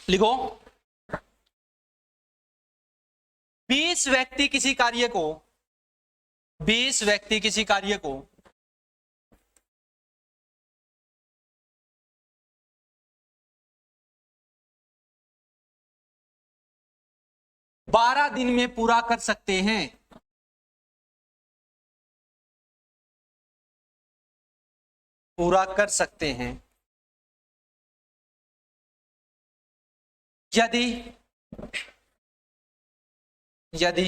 लिखो 20 व्यक्ति किसी कार्य को 20 व्यक्ति किसी कार्य को 12 दिन में पूरा कर सकते हैं। पूरा कर सकते हैं यदि यदि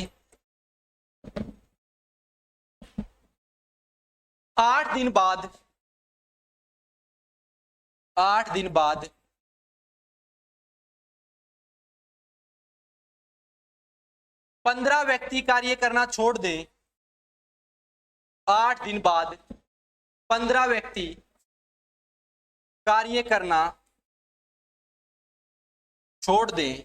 8 दिन बाद 15 व्यक्ति कार्य करना छोड़ दें। 8 दिन बाद 15 व्यक्ति कार्य करना छोड़ दें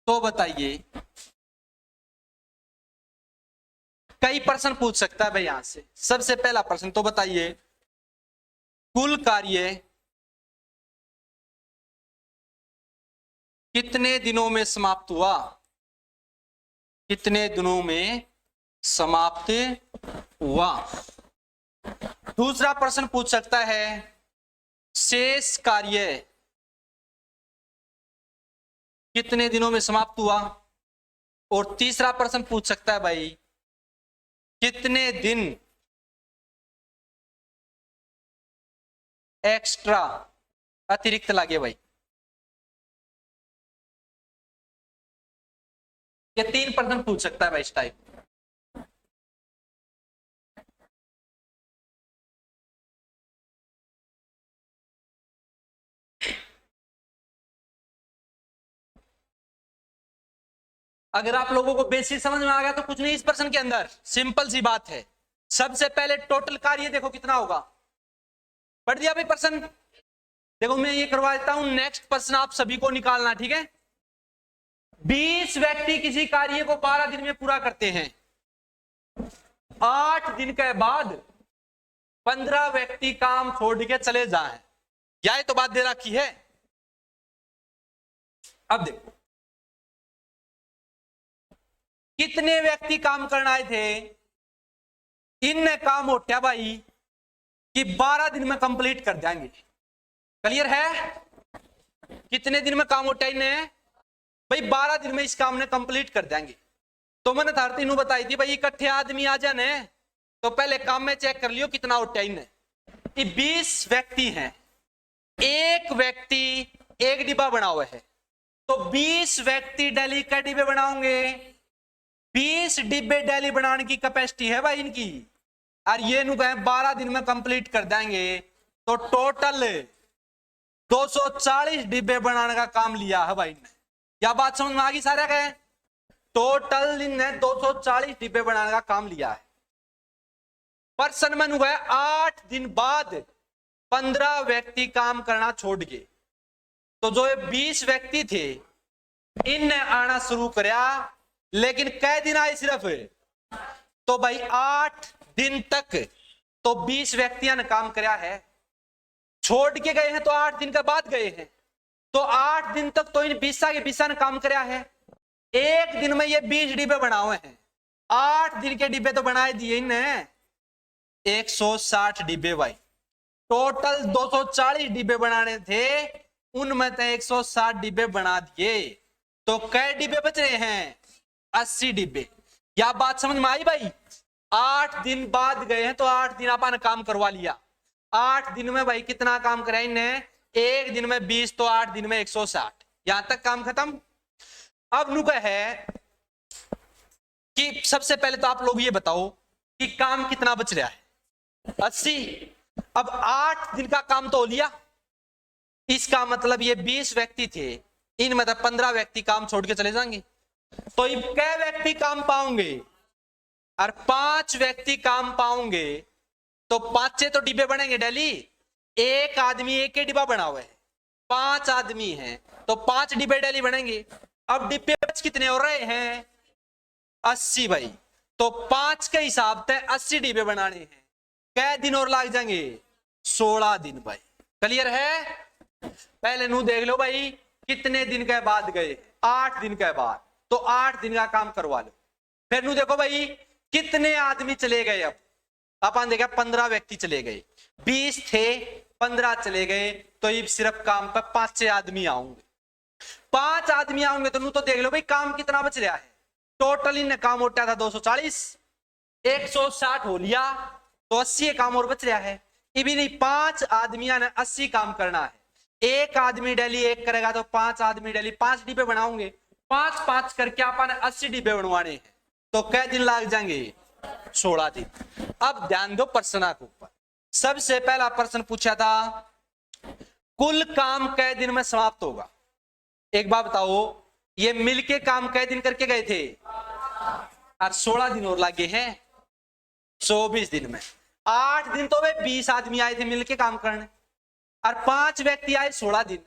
तो बताइए, कई प्रश्न पूछ सकता है भाई यहां से। सबसे पहला प्रश्न तो बताइए, कुल कार्य कितने दिनों में समाप्त हुआ? कितने दिनों में समाप्त हुआ? दूसरा प्रश्न पूछ सकता है, शेष कार्य कितने दिनों में समाप्त हुआ? और तीसरा प्रश्न पूछ सकता है भाई, कितने दिन एक्स्ट्रा अतिरिक्त लगे भाई? ये 3 प्रश्न पूछ सकता है भाई इस टाइप। अगर आप लोगों को बेसिक समझ में आ गया तो कुछ नहीं इस प्रश्न के अंदर, सिंपल सी बात है। सबसे पहले टोटल कार्य देखो कितना होगा, पढ़ दिया भाई प्रश्न। देखो मैं ये करवा देता हूं, नेक्स्ट प्रश्न आप सभी को निकालना, ठीक है। 20 व्यक्ति किसी कार्य को 12 दिन में पूरा करते हैं। 8 दिन के बाद 15 व्यक्ति काम छोड़ के चले जाएं, यह तो बात दे रखी है। अब देखो कितने व्यक्ति काम करना आए थे, इनने काम उठा भाई कि 12 दिन में कंप्लीट कर देंगे। क्लियर है? कितने दिन में काम उठा इनने भाई? 12 दिन में इस काम ने कंप्लीट कर देंगे। तो मैंने थार तीनों बताई थी भाई, इकट्ठे आदमी आ जाने तो पहले काम में चेक कर लियो कितना उठा इनने। 20 व्यक्ति हैं, एक व्यक्ति एक डिब्बा बना हुआ है, तो 20 व्यक्ति डेली का डिब्बे बनाओगे। 20 डिब्बे डेली बनाने की कैपेसिटी है भाई इनकी, और ये नु कहें 12 दिन में कंप्लीट कर देंगे, तो टोटल 240 डिब्बे बनाने का काम लिया है भाई ने। क्या बात समझ में आ गई सारा? कहे टोटल ने 240 डिब्बे बनाने का काम लिया है। पर्सन में हुआ 8 दिन बाद 15 व्यक्ति काम करना छोड़ गए, तो जो 20 व्यक्ति थे इनने आना शुरू करया, लेकिन कै दिन आए सिर्फ? तो भाई 8 दिन तक तो 20 व्यक्तियों ने काम कराया है। छोड़ के गए हैं तो 8 दिन के बाद गए हैं, तो 8 दिन तक तो इन 20 के 20 ने काम कराया है। एक दिन में ये 20 डिब्बे बना हुए हैं, 8 दिन के डिब्बे तो बनाए दिए इन्हें 160 डिब्बे भाई। टोटल 240 डिब्बे बनाने थे, उनमें तो 160 डिब्बे बना दिए, तो कै डिब्बे बच रहे हैं? 80 डिब्बे। क्या बात समझ में आई भाई? 8 दिन बाद गए हैं तो 8 दिन अपन काम करवा लिया। 8 दिन में भाई कितना काम कराया इन्हें? एक दिन में 20, तो 8 दिन में 160। यहां तक काम खत्म। अब नुका है कि सबसे पहले तो आप लोग ये बताओ कि काम कितना बच रहा है? 80। अब 8 दिन का काम तो हो लिया, इसका मतलब ये 20 व्यक्ति थे, इन मतलब 15 व्यक्ति काम छोड़ के चले जाएंगे, तो कै व्यक्ति काम पाओगे? और 5 व्यक्ति काम पाओगे, तो 5 तो डिब्बे बनेंगे डेली। एक आदमी एक ही डिब्बा बना हुआ है, 5 आदमी हैं तो 5 डिब्बे डेली बनेंगे। अब डिब्बे बच कितने हो रहे हैं? 80 भाई। तो 5 के हिसाब से 80 डिब्बे बनाने हैं, कै दिन और लग जाएंगे? 16 दिन भाई। क्लियर है? पहले नू देख लो भाई कितने दिन के बाद गए, 8 दिन के बाद, तो 8 दिन का काम करवा लो। फिर नू देखो भाई कितने आदमी चले गए। अब अपन देखा 15 व्यक्ति चले गए, 20 थे 15 चले गए, तो ये सिर्फ काम पर 5 आदमी आऊंगे। 5 आदमी आऊंगे तो नू तो देख लो भाई काम कितना बच रहा है। टोटल इनने काम उठा था 240, 160 हो लिया तो 80 काम और बच रहा है। ये भी नहीं, 5 आदमियों ने 80 काम करना है। एक आदमी डेली एक करेगा तो 5 आदमी डेली 5 डिब्बे बनाओगे, 5-5 करके अपन 80 डिब्बे बनवाने हैं, तो कै दिन लग जाएंगे? 16 दिन। अब ध्यान दो प्रश्न के ऊपर। सबसे पहला प्रश्न पूछा था कुल काम कै दिन में समाप्त होगा। एक बात बताओ, ये मिलके काम कै दिन करके गए थे? और 16 दिन और लगे हैं 24 दिन में। 8 दिन तो वे 20 आदमी आए थे मिलके काम करने, और 5 व्यक्ति आए 16 दिन,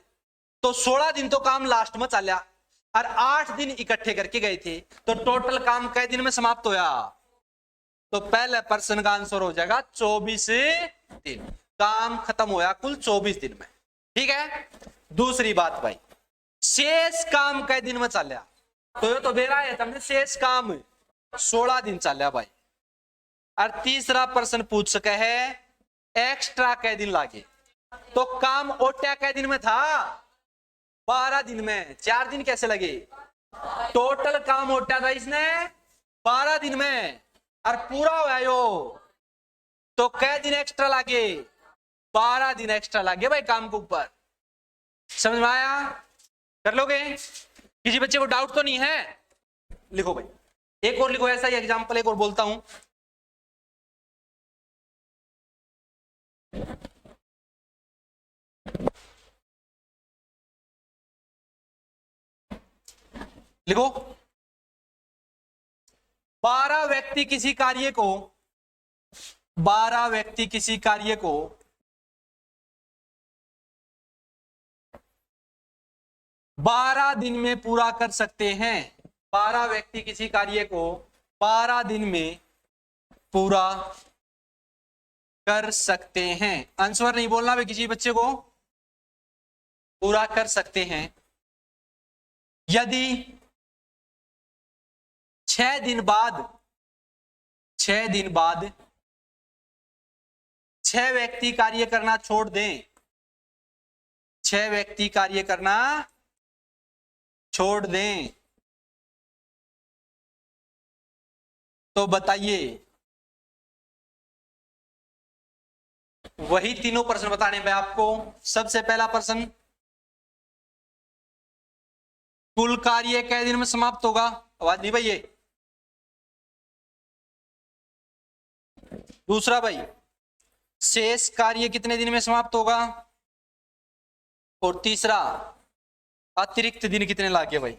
तो 16 दिन तो काम लास्ट में चला, और 8 दिन इकट्ठे करके गए थे, तो टोटल काम कै दिन में समाप्त होया? तो पहले प्रश्न का आंसर हो जाएगा 24 दिन। काम खत्म होया कुल 24 दिन में। ठीक है। दूसरी बात भाई, शेष काम कै दिन में चलिया? तो बेरा है तुमने शेष काम 16 दिन चलिया भाई। और तीसरा प्रश्न पूछ सके है एक्स्ट्रा कै दिन लागे? तो काम ओट्या कै दिन में था? 12 दिन में। 4 दिन कैसे लगे? टोटल काम ओट्या था इसने 12 दिन में, और पूरा हुआ यो, तो कै दिन एक्स्ट्रा लागे? 12 दिन एक्स्ट्रा लागे भाई काम के ऊपर। समझ में आया? कर लोगे? किसी बच्चे को डाउट तो नहीं है? लिखो भाई, एक और लिखो ऐसा ही एग्जांपल, एक और बोलता हूं। लिखो 12 व्यक्ति किसी कार्य को 12 व्यक्ति किसी कार्य को 12 दिन में पूरा कर सकते हैं। 12 व्यक्ति किसी कार्य को 12 दिन में पूरा कर सकते हैं। आंसर नहीं बोलना भाई, किसी बच्चे को पूरा कर सकते हैं यदि 6 दिन बाद 6 व्यक्ति कार्य करना छोड़ दें। 6 व्यक्ति कार्य करना छोड़ दें तो बताइए। वही तीनों प्रश्न बताने पे आपको। सबसे पहला प्रश्न, कुल कार्य कै दिन में समाप्त होगा? आवाज नहीं भाई ये। दूसरा भाई, शेष कार्य कितने दिन में समाप्त होगा? और तीसरा, अतिरिक्त दिन कितने लागे भाई?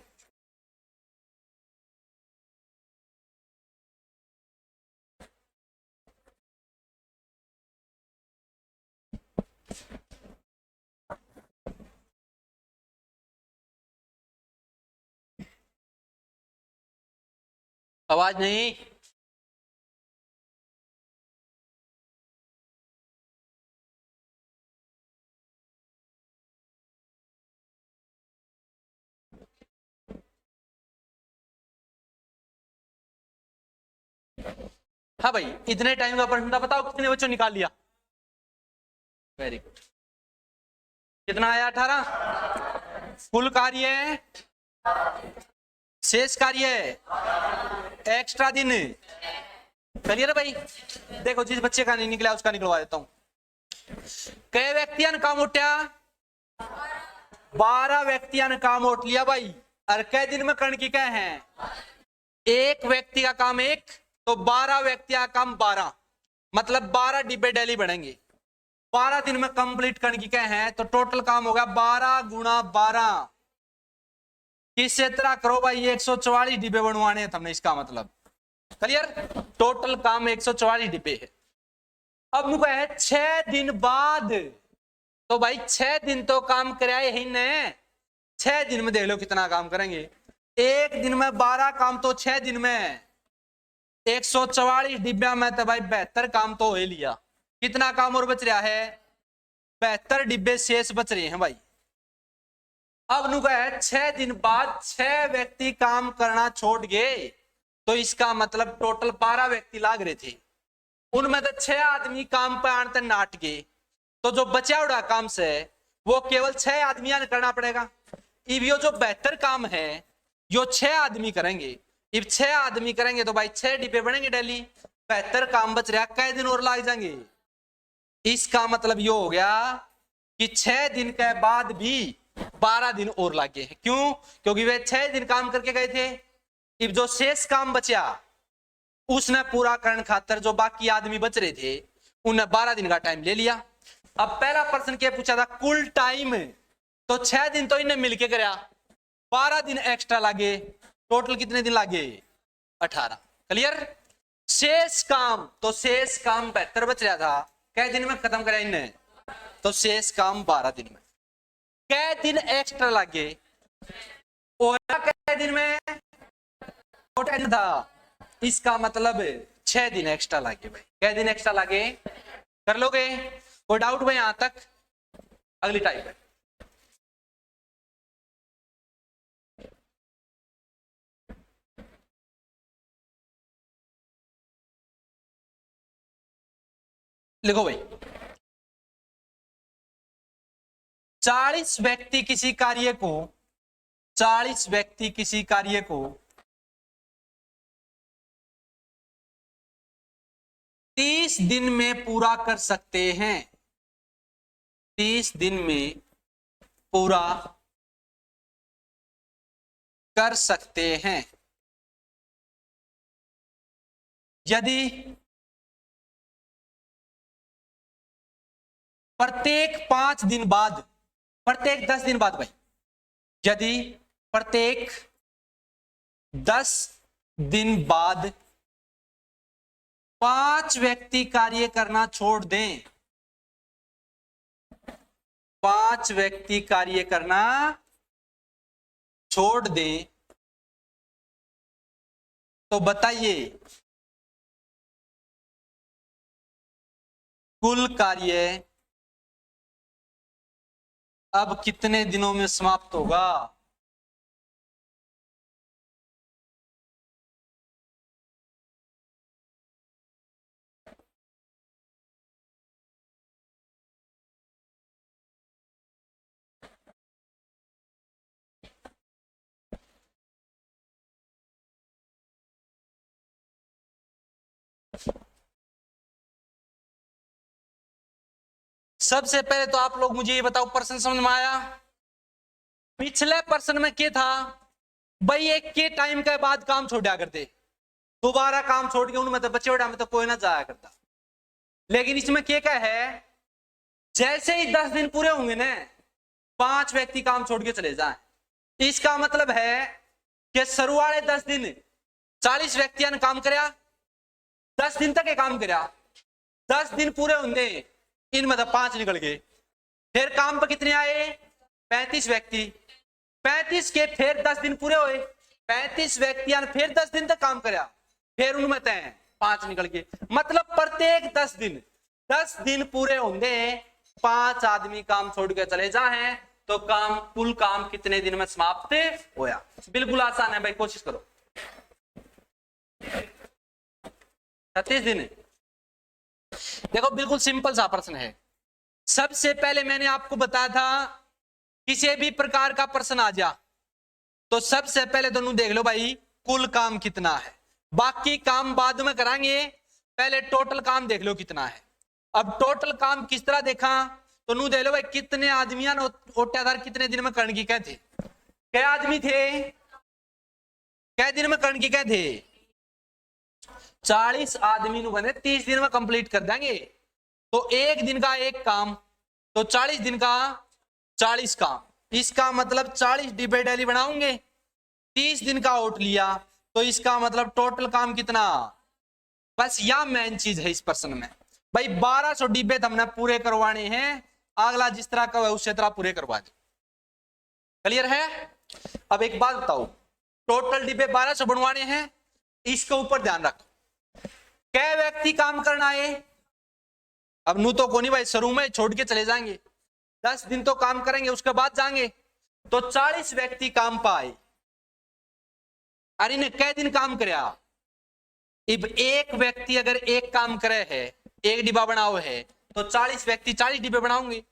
आवाज नहीं। हाँ भाई, इतने टाइम का प्रश्न था, बताओ कितने बच्चों निकाल लिया? Very good. कितना आया? 18। कुल कार्य है, शेष कार्य है, एक्स्ट्रा दिन। क्लियर है भाई? देखो जिस बच्चे का नहीं निकला उसका निकलवा देता हूं। कई व्यक्तियों ने काम उठा? 12 व्यक्तियों ने काम उठ लिया भाई। और कई दिन में कर्ण की क्या है? एक व्यक्ति का काम 1, तो 12 व्यक्ति का काम 12, मतलब 12 डिब्बे डेली बनेंगे। 12 दिन में कंप्लीट करने की क्या है? तो टोटल काम होगा 12 गुणा 12। किससे तरह करो भाई? 144 डिब्बे बनवाने हैं तुमने, इसका मतलब। क्लियर? टोटल काम 144 डिब्बे है। अब मुझे है 6 दिन बाद, तो भाई 6 दिन तो काम कराए ही ने। 6 दिन में देख लो कितना काम करेंगे। एक दिन में 12 काम, तो 6 दिन में 144 डिब्बा में तो भाई 72 काम तो हो ही लिया। कितना काम और बच रहा है? 72 डिब्बे शेष बच रहे हैं भाई। अब नु है 6 दिन बाद 6 व्यक्ति काम करना छोड़ गए, तो इसका मतलब टोटल 12 व्यक्ति लाग रहे थे, उनमें तो 6 आदमी काम पे आने नाट गए, तो जो बचा हुआ काम से वो केवल 6 आदमियों ने करना पड़ेगा। इब यो जो 72 काम है यो 6 आदमी करेंगे, इब 6 आदमी करेंगे तो भाई 6 डिब्बे बनेंगे डेली, 72 काम बच रहा, कई दिन और लग जाएंगे। इसका मतलब यो हो गया कि 6 दिन के बाद भी 12 दिन और लगे हैं। क्यों? क्योंकि वे 6 दिन काम करके गए थे। इब जो शेष काम बचा उसने पूरा करने खातर जो बाकी आदमी बच रहे थे उन्हें 12 दिन का टाइम ले लिया। अब पहला प्रश्न क्या पूछा था? कुल टाइम, तो 6 दिन तो इन्हें मिलके कराया, 12 दिन एक्स्ट्रा लागे, टोटल कितने दिन लागे? 18। क्लियर? शेष काम, तो शेष काम 72 बच रहा था, कै दिन में खत्म कराया इन्हें? तो शेष काम 12 दिन में। कै दिन एक्स्ट्रा लागे? और कै दिन में था, इसका मतलब 6 दिन एक्स्ट्रा लागे भाई। कै दिन एक्स्ट्रा लागे? कर लोगे? कोई डाउट भाई यहां तक? अगली टाइप है, लिखो भाई। 40 व्यक्ति किसी कार्य को 40 व्यक्ति किसी कार्य को 30 दिन में पूरा कर सकते हैं, 30 दिन में पूरा कर सकते हैं यदि प्रत्येक 5 दिन बाद, प्रत्येक 10 दिन बाद भाई, यदि प्रत्येक 10 दिन बाद 5 व्यक्ति कार्य करना छोड़ दें, 5 व्यक्ति कार्य करना छोड़ दें, तो बताइए कुल कार्य अब कितने दिनों में समाप्त होगा? सबसे पहले तो आप लोग मुझे ये बताओ, प्रश्न समझ में आया? पिछले प्रश्न में क्या था भाई? एक के टाइम के बाद काम छोड़ा करते, दोबारा काम छोड़ के उनमें तो बचे उड़ा में तो कोई ना जाया करता। लेकिन इसमें क्या है, जैसे ही 10 दिन पूरे होंगे ना, 5 व्यक्ति काम छोड़ के चले जाएं। इसका मतलब है कि शुरू वाले 10 दिन 40 व्यक्तियों ने काम कराया, 10 दिन तक ये काम कराया, 10 दिन पूरे होंगे, इनमें तो 5 निकल गए, फिर काम पर कितने आए? 35 व्यक्ति, 35 के फिर 10 दिन पूरे हुए, 35 व्यक्तियों ने फिर 10 दिन तक काम कराया, फिर उनमें तय 5 निकल गए। मतलब प्रत्येक 10 दिन पूरे होंगे, 5 आदमी काम छोड़ के चले जाए, तो काम, कुल काम कितने दिन में समाप्त होया? बिल्कुल आसान है भाई, कोशिश करो। 36 दिन। देखो बिल्कुल सिंपल सा प्रश्न है। सबसे पहले मैंने आपको बताया था किसी भी प्रकार का प्रश्न आ जा तो सबसे पहले तो देख लो भाई कुल काम कितना है, बाकी काम बाद में कराएंगे, पहले टोटल काम देख लो कितना है। अब टोटल काम किस तरह देखा तो देख लो भाई कितने आदमियों ने ओटाधार कितने दिन में कर्ण की कहे थे? क्या आदमी थे? कै दिन में कर्ण की कहे थे? 40 आदमी बने 30 दिन में कंप्लीट कर देंगे, तो एक दिन का एक काम, तो 40 दिन का 40 काम। इसका मतलब 40 डिब्बे डेली बनाओगे, 30 दिन का आउट लिया, तो इसका मतलब टोटल काम कितना? बस यह मेन चीज है इस प्रश्न में भाई। 1200 डिब्बे हमने पूरे करवाने हैं, अगला जिस तरह का उस तरह पूरे करवा दो। क्लियर है? अब एक बात बताओ, टोटल डिब्बे 1200 बनवाने हैं, इसके ऊपर ध्यान रखो। कै व्यक्ति काम करना है? अब नू तो कोनी भाई, शुरू में छोड़ के चले जाएंगे, 10 दिन तो काम करेंगे उसके बाद जाएंगे। तो 40 व्यक्ति काम पाए। अरे इन्हें कै दिन काम करया? अब एक व्यक्ति अगर एक काम करे है, एक डिब्बा बनाओ है, तो 40 व्यक्ति 40 डिब्बे बनाओगे।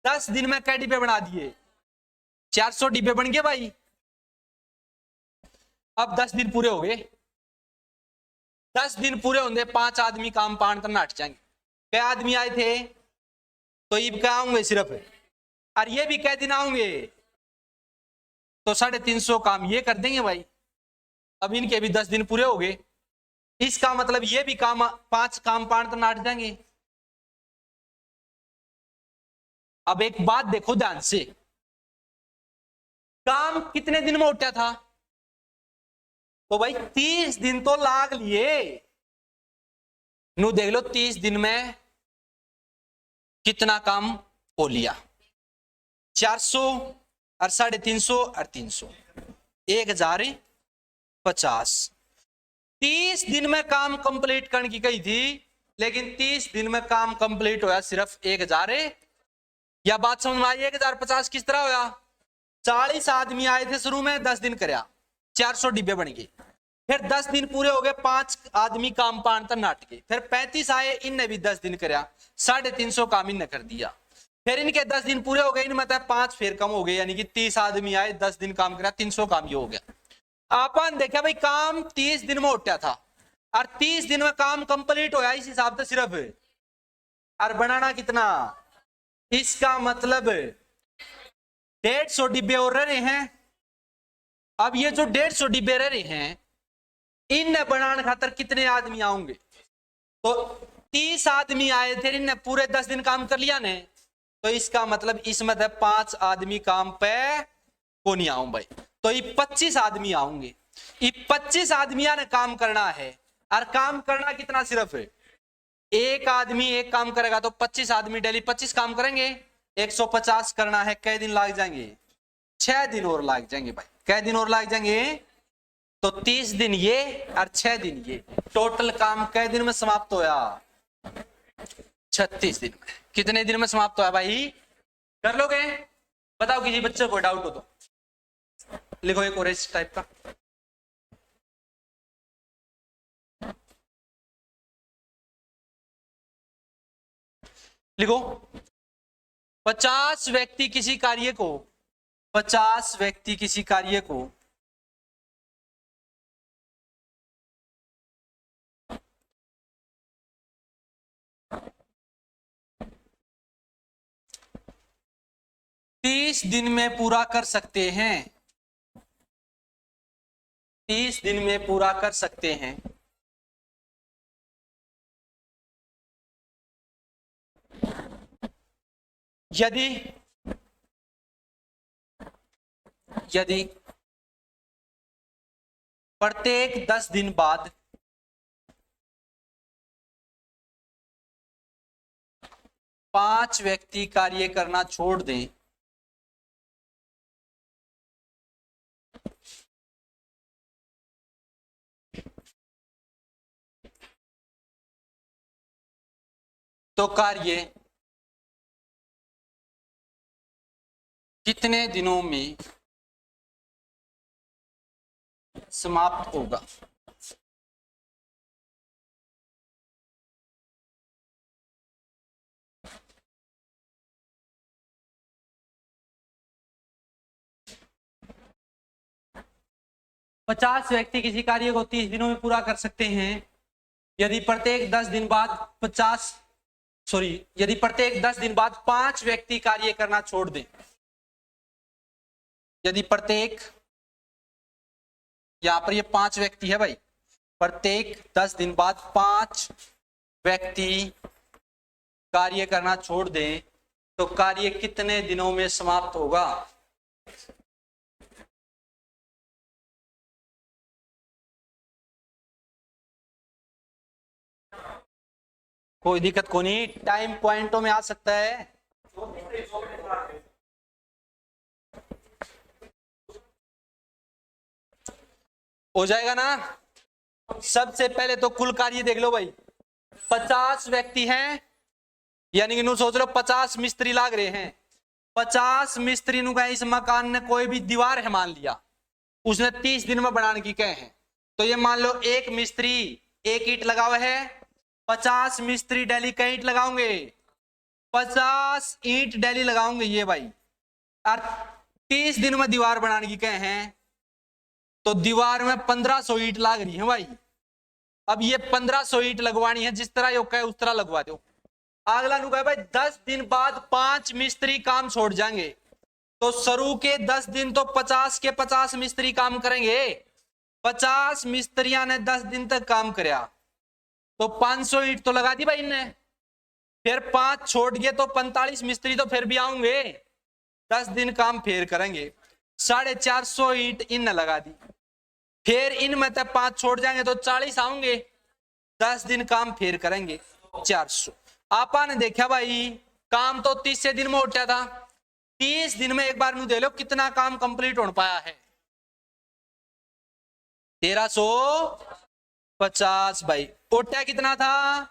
10 दिन में कै डिब्बे बना दिए? 400 डिब्बे बन गए भाई। अब 10 दिन पूरे हो गए। 10 दिन पूरे होंगे, 5 आदमी काम पान करना हट जाएंगे। क्या आदमी आए थे? तो ये क्या आऊंगे सिर्फ, और ये भी कै दिन आऊंगे? तो 350 काम ये कर देंगे भाई। अब इनके भी 10 दिन पूरे हो गए। इसका मतलब ये भी काम 5 काम पान करना हट जाएंगे। अब एक बात देखो ध्यान से, काम कितने दिन में उठा था? तो भाई 30 दिन तो लाग लिए। नू देख लो 30 दिन में कितना काम हो लिया। 400 और 350 और 300, 1050। 30 दिन में काम कंप्लीट करने की कही थी, लेकिन 30 दिन में काम कंप्लीट होया सिर्फ 1000। या बात समझ में आई? 1050 किस तरह होया? 40 आदमी आए थे शुरू में, 10 दिन करया, 400 डिब्बे बन गए। फिर 10 दिन पूरे हो गए, 5 आदमी काम पान तक नाट के। फिर 35 आए, इनने भी 10 दिन करया, 350 काम इनने कर दिया। फिर इनके 10 दिन पूरे हो गए, इनमें 5 फिर कम हो गए, यानी कि 30 आदमी आए, 10 दिन काम करया, 300 काम ये हो गया। आपन देखा भाई काम 30 दिन में उठा था, और 30 दिन में काम कंप्लीट होया इस हिसाब से सिर्फ। और बनाना कितना? इसका मतलब 150 डिब्बे और रह रहे हैं। अब ये जो 150 डिब्बे रह रहे हैं, इन बनाने खातर कितने आदमी आएंगे? तो 30 आदमी आए थे, इनने पूरे 10 दिन काम कर लिया ने। तो इसका मतलब इसमें 5 आदमी काम पे को नहीं आऊं भाई, तो ये 25 आदमी आऊंगे। ये 25 आदमियों ने काम करना है, और काम करना कितना? सिर्फ एक आदमी एक काम करेगा, तो 25 आदमी डेली 25 काम करेंगे, 150 करना है। कै दिन लाग जाएंगे? 6 दिन और लाग जाएंगे भाई। कै दिन और लाग जाएंगे? तो 30 दिन ये और 6 दिन ये, टोटल काम कै दिन में समाप्त होया? 36 दिन में। कितने दिन में समाप्त होया भाई? कर लोगे? बताओ किसी बच्चे को डाउट हो तो लिखो एक और इस टाइप का। लिखो 50 व्यक्ति किसी कार्य को 50 व्यक्ति किसी कार्य को तीस दिन में पूरा कर सकते हैं। 30 दिन में पूरा कर सकते हैं। यदि यदि प्रत्येक 10 दिन बाद 5 व्यक्ति कार्य करना छोड़ दें, तो कार्य कितने दिनों में समाप्त होगा? पचास व्यक्ति किसी कार्य को 30 दिनों में पूरा कर सकते हैं, यदि प्रत्येक 10 दिन बाद 5 व्यक्ति कार्य करना छोड़ दें। यदि प्रत्येक, यहां पर ये 5 व्यक्ति है भाई, प्रत्येक 10 दिन बाद 5 व्यक्ति कार्य करना छोड़ दें, तो कार्य कितने दिनों में समाप्त होगा? कोई दिक्कत को नहीं, टाइम पॉइंटों में आ सकता है। हो जाएगा ना? सबसे पहले तो कुल कार्य देख लो भाई, 50 व्यक्ति हैं, यानी कि नु सोच लो 50 मिस्त्री लाग रहे हैं, 50 मिस्त्री नु कहे इस मकान ने कोई भी दीवार है मान लिया, उसने 30 दिन में बनाने की कहे हैं, तो ये मान लो एक मिस्त्री एक ईंट लगावा है, 50 मिस्त्री डेली कई ईंट लगाओगे, 50 ईंट डेली लगाओगे ये भाई, और 30 दिन में दीवार बनाने की कहे हैं, तो दीवार में 1500 ईंट लाग रही है भाई। अब ये 1500 ईंट लगवानी है, जिस तरह यो कहे उस तरह लगवा दो। अगला नु कहे भाई 10 दिन बाद 5 मिस्त्री काम छोड़ जाएंगे, तो शुरू के 10 दिन तो 50 के 50 मिस्त्री काम करेंगे, 50 मिस्त्रियां ने 10 दिन तक काम कराया, तो 500 ईंट तो लगा दी भाई इनने, फिर 5 छोड़ गए तो 45 मिस्त्री तो फिर भी आऊंगे, 10 दिन काम फिर करेंगे, 450 ईंट इनने लगा दी, फिर इनमें से 5 छोड़ जाएंगे तो 40 आऊंगे, 10 दिन काम फिर करेंगे, 400। आपा ने देखा भाई काम तो 30 दिन में उठा था, 30 दिन में एक बार नु दे लो कितना काम कंप्लीट हो पाया है, 1350 भाई। उठा कितना था,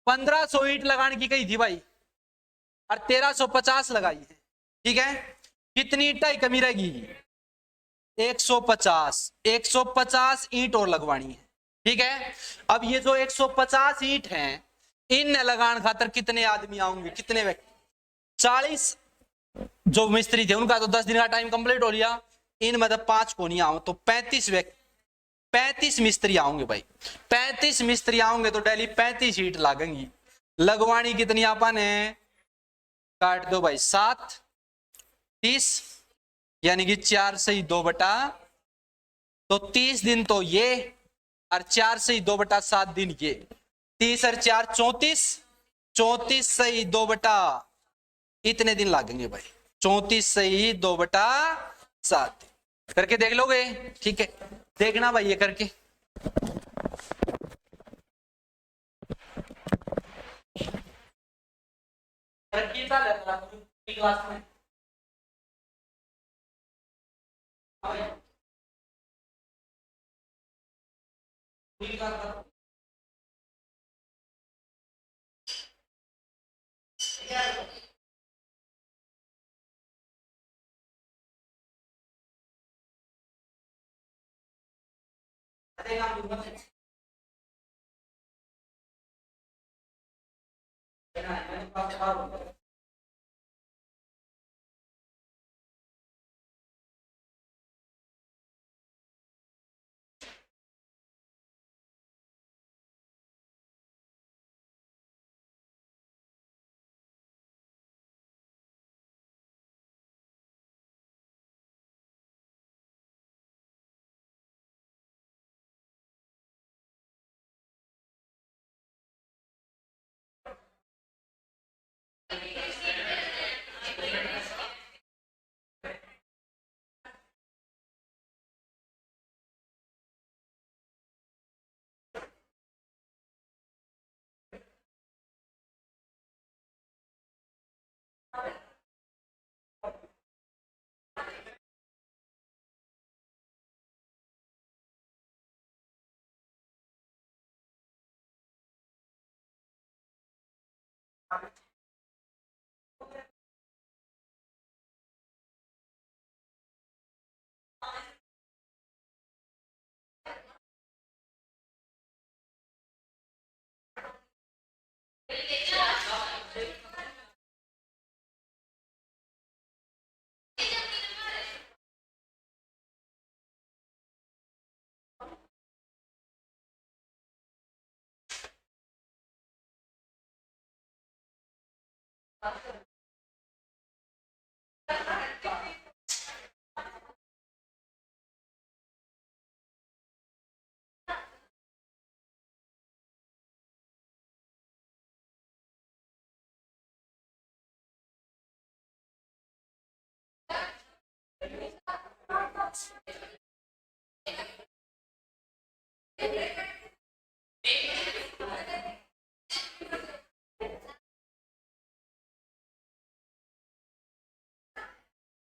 1500 ईंट लगाने की कही थी भाई, और 1350 लगाई है, ठीक है। कितनी ईंट की कमी रहेगी, 150, 150 ईंट और लगवानी है, ठीक है। अब ये जो 150 ईंट हैं, इन लगान खातर कितने आदमी आएंगे, कितने व्यक्ति, 40 जो मिस्त्री थे उनका तो 10 दिन का टाइम कंप्लीट हो लिया, इन मतलब 5 को नहीं आऊं तो 35 व्यक्ति, 35 मिस्त्री आऊंगे भाई, 35 मिस्त्री आऊंगे तो डेली 35 ईंट लागेंगी, लगवानी कितनी आपन है, काट दो भाई 7, 30, यानी कि 4 से 2 बटा, तो 30 दिन तो ये, और 4 से 2 बटा 7 दिन ये, 30 और 4 34, 34 से 2 बटा इतने दिन लागेंगे भाई, 34 से 2 बटा 7 करके देख लोगे, ठीक है। देखना भाई ये करके, क्लास में